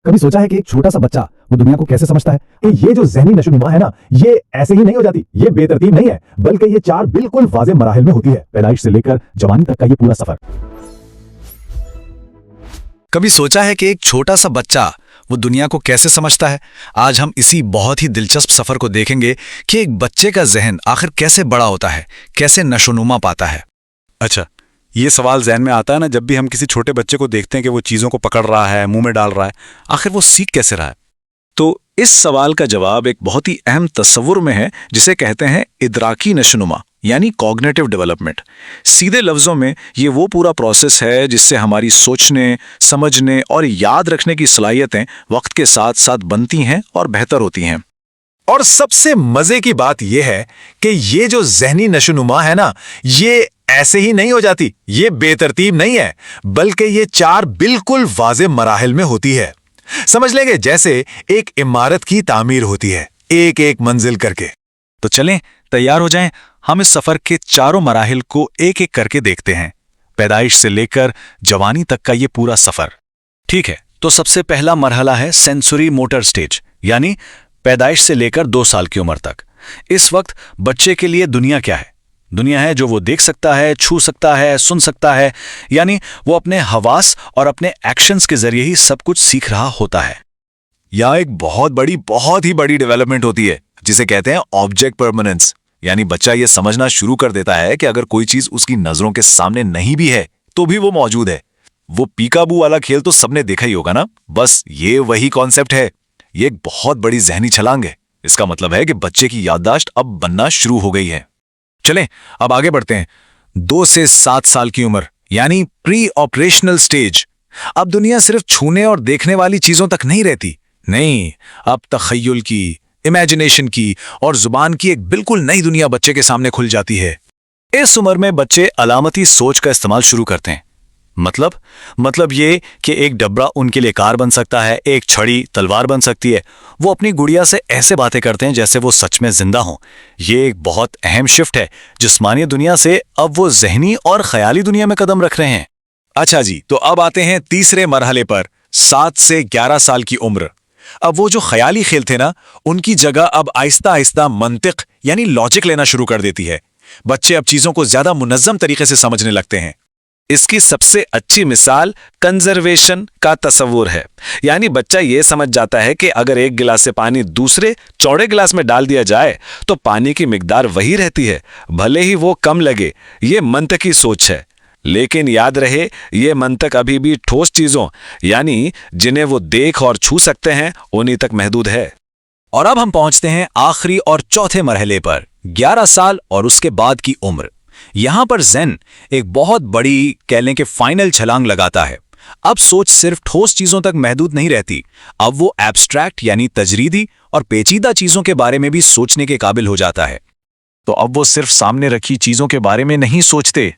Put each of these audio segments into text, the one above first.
کبھی سوچا ہے کہ ایک چھوٹا سا بچہ وہ دنیا کو کیسے سمجھتا ہے؟ کہ یہ جو ذہنی نشوونما ہے نا، یہ ایسے ہی نہیں ہو جاتی، یہ بے ترتیب نہیں ہے، بلکہ یہ 4 بالکل واضح مراحل میں ہوتی ہے، پیدائش سے لے کر جوانی تک کا یہ پورا سفر۔ کبھی سوچا ہے کہ ایک چھوٹا سا بچہ وہ دنیا کو کیسے سمجھتا ہے؟ آج ہم اسی بہت ہی دلچسپ سفر کو دیکھیں گے کہ ایک بچے کا ذہن آخر کیسے بڑا ہوتا ہے، کیسے نشوونما پاتا ہے۔ اچھا، یہ سوال ذہن میں آتا ہے نا جب بھی ہم کسی چھوٹے بچے کو دیکھتے ہیں کہ وہ چیزوں کو پکڑ رہا ہے، منہ میں ڈال رہا ہے، آخر وہ سیکھ کیسے رہا ہے؟ تو اس سوال کا جواب ایک بہت ہی اہم تصور میں ہے جسے کہتے ہیں ادراکی نشوونما، یعنی کوگنیٹو ڈیولپمنٹ۔ سیدھے لفظوں میں یہ وہ پورا پروسیس ہے جس سے ہماری سوچنے، سمجھنے اور یاد رکھنے کی صلاحیتیں وقت کے ساتھ ساتھ بنتی ہیں اور بہتر ہوتی ہیں۔ اور سب سے مزے کی بات یہ ہے کہ یہ جو ذہنی نشوونما ہے نا، یہ ایسے ہی نہیں ہو جاتی، یہ بے ترتیب نہیں ہے، بلکہ یہ 4 بالکل واضح مراحل میں ہوتی ہے۔ سمجھ لیں گے جیسے ایک عمارت کی تعمیر ہوتی ہے، ایک ایک منزل کر کے۔ تو چلیں تیار ہو جائیں، ہم اس سفر کے 4 مراحل کو ایک ایک کر کے دیکھتے ہیں، پیدائش سے لے کر جوانی تک کا یہ پورا سفر۔ ٹھیک ہے، تو سب سے پہلا مرحلہ ہے سینسوری موٹر سٹیج، یعنی پیدائش سے لے کر 2 سال کی عمر تک۔ اس وقت بچے کے لیے دنیا کیا ہے؟ دنیا ہے جو وہ دیکھ سکتا ہے، چھو سکتا ہے، سن سکتا ہے، یعنی وہ اپنے حواس اور اپنے ایکشنز کے ذریعے ہی سب کچھ سیکھ رہا ہوتا ہے۔ یا ایک بہت ہی بڑی ڈیولپمنٹ ہوتی ہے جسے کہتے ہیں آبجیکٹ پرماننس، یعنی بچہ یہ سمجھنا شروع کر دیتا ہے کہ اگر کوئی چیز اس کی نظروں کے سامنے نہیں بھی ہے تو بھی وہ موجود ہے۔ وہ پیکابو والا کھیل تو سب نے دیکھا ہی ہوگا نا، بس یہ وہی کانسیپٹ ہے۔ یہ ایک بہت بڑی ذہنی چھلانگ ہے۔ اس کا مطلب ہے کہ بچے کی یادداشت اب بننا شروع ہو گئی ہے۔ چلیں اب آگے بڑھتے ہیں۔ 2 سے 7 سال کی عمر، یعنی پری آپریشنل سٹیج۔ اب دنیا صرف چھونے اور دیکھنے والی چیزوں تک نہیں رہتی، نہیں، اب تخیل کی، امیجنیشن کی اور زبان کی ایک بالکل نئی دنیا بچے کے سامنے کھل جاتی ہے۔ اس عمر میں بچے علامتی سوچ کا استعمال شروع کرتے ہیں۔ مطلب یہ کہ ایک ڈبرا ان کے لیے کار بن سکتا ہے، ایک چھڑی تلوار بن سکتی ہے۔ وہ اپنی گڑیا سے ایسے باتیں کرتے ہیں جیسے وہ سچ میں زندہ ہوں۔ یہ ایک بہت اہم شفٹ ہے، جسمانی دنیا سے اب وہ ذہنی اور خیالی دنیا میں قدم رکھ رہے ہیں۔ اچھا جی، تو اب آتے ہیں تیسرے مرحلے پر، 7 سے 11 سال کی عمر۔ اب وہ جو خیالی کھیل تھے نا، ان کی جگہ اب آہستہ آہستہ منطق یعنی لاجک لینا شروع کر دیتی ہے۔ بچے اب چیزوں کو زیادہ منظم طریقے سے سمجھنے لگتے ہیں۔ اس کی سب سے اچھی مثال کنزرویشن کا تصور ہے، یعنی بچہ یہ سمجھ جاتا ہے کہ اگر ایک گلاس سے پانی دوسرے چوڑے گلاس میں ڈال دیا جائے تو پانی کی مقدار وہی رہتی ہے، بھلے ہی وہ کم لگے۔ یہ منطقی سوچ ہے، لیکن یاد رہے یہ منطق ابھی بھی ٹھوس چیزوں یعنی جنہیں وہ دیکھ اور چھو سکتے ہیں انہی تک محدود ہے۔ اور اب ہم پہنچتے ہیں آخری اور چوتھے مرحلے پر، 11 سال اور اس کے بعد کی عمر۔ یہاں پر ذہن ایک بہت بڑی کہہ لیں کہ فائنل چھلانگ لگاتا ہے۔ اب سوچ صرف ٹھوس چیزوں تک محدود نہیں رہتی، اب وہ ایبسٹریکٹ یعنی تجریدی اور پیچیدہ چیزوں کے بارے میں بھی سوچنے کے قابل ہو جاتا ہے۔ تو اب وہ صرف سامنے رکھی چیزوں کے بارے میں نہیں سوچتے،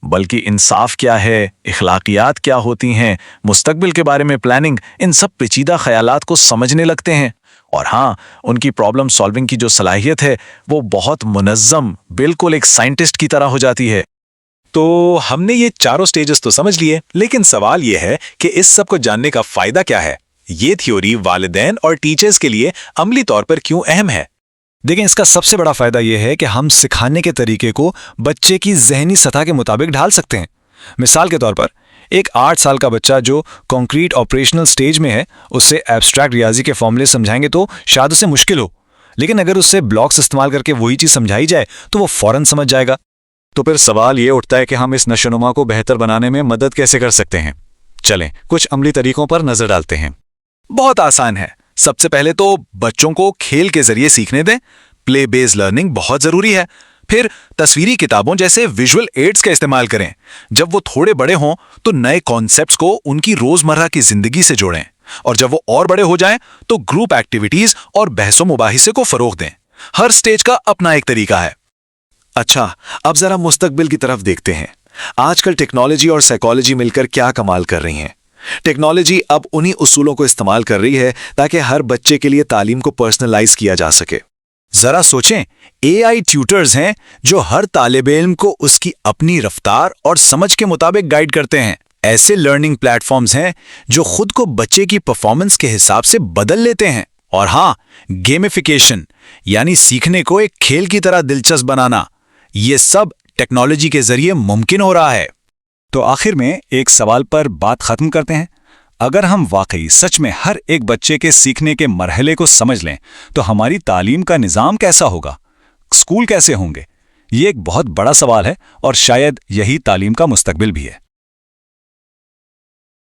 بلکہ انصاف کیا ہے، اخلاقیات کیا ہوتی ہیں، مستقبل کے بارے میں پلاننگ، ان سب پیچیدہ خیالات کو سمجھنے لگتے ہیں۔ اور ہاں، ان کی پرابلم سالونگ کی جو صلاحیت ہے وہ بہت منظم، بالکل ایک سائنٹسٹ کی طرح ہو جاتی ہے۔ تو ہم نے یہ 4 سٹیجز تو سمجھ لیے، لیکن سوال یہ ہے کہ اس سب کو جاننے کا فائدہ کیا ہے؟ یہ تھیوری والدین اور ٹیچرز کے لیے عملی طور پر کیوں اہم ہے؟ دیکھیں، اس کا سب سے بڑا فائدہ یہ ہے کہ ہم سکھانے کے طریقے کو بچے کی ذہنی سطح کے مطابق ڈھال سکتے ہیں۔ مثال کے طور پر ایک 8 سال کا بچہ جو کانکریٹ آپریشنل سٹیج میں ہے، اسے ایبسٹریکٹ ریاضی کے فارمولے سمجھائیں گے تو شاید اسے مشکل ہو، لیکن اگر اسے بلاکس استعمال کر کے وہی چیز سمجھائی جائے تو وہ فوراً سمجھ جائے گا۔ تو پھر سوال یہ اٹھتا ہے کہ ہم اس نشوونما کو بہتر بنانے میں مدد کیسے کر سکتے ہیں؟ چلیں کچھ عملی طریقوں پر نظر ڈالتے ہیں۔ بہت آسان ہے۔ سب سے پہلے تو بچوں کو کھیل کے ذریعے سیکھنے دیں، پلے بیس لرننگ بہت ضروری ہے۔ پھر تصویری کتابوں جیسے ویژول ایڈز کا استعمال کریں۔ جب وہ تھوڑے بڑے ہوں تو نئے کانسیپٹس کو ان کی روزمرہ کی زندگی سے جوڑیں، اور جب وہ اور بڑے ہو جائیں تو گروپ ایکٹیویٹیز اور بحث و مباحثے کو فروغ دیں۔ ہر سٹیج کا اپنا ایک طریقہ ہے۔ اچھا، اب ذرا مستقبل کی طرف دیکھتے ہیں۔ آج کل ٹیکنالوجی اور سائیکالوجی مل کر کیا کمال کر رہی ہیں۔ ٹیکنالوجی اب انہی اصولوں کو استعمال کر رہی ہے تاکہ ہر بچے کے لیے تعلیم کو پرسنلائز کیا جا سکے۔ ذرا سوچیں، اے آئی ٹیوٹرز ہیں جو ہر طالب علم کو اس کی اپنی رفتار اور سمجھ کے مطابق گائیڈ کرتے ہیں۔ ایسے لرننگ پلیٹ فارمز ہیں جو خود کو بچے کی پرفارمنس کے حساب سے بدل لیتے ہیں. اور ہاں، گیمیفیکیشن یعنی سیکھنے کو ایک کھیل کی طرح دلچسپ بنانا، یہ سب ٹیکنالوجی کے ذریعے ممکن ہو رہا ہے. تو آخر میں ایک سوال پر بات ختم کرتے ہیں. اگر ہم واقعی سچ میں ہر ایک بچے کے سیکھنے کے مرحلے کو سمجھ لیں تو ہماری تعلیم کا نظام کیسا ہوگا؟ اسکول کیسے ہوں گے؟ یہ ایک بہت بڑا سوال ہے اور شاید یہی تعلیم کا مستقبل بھی ہے.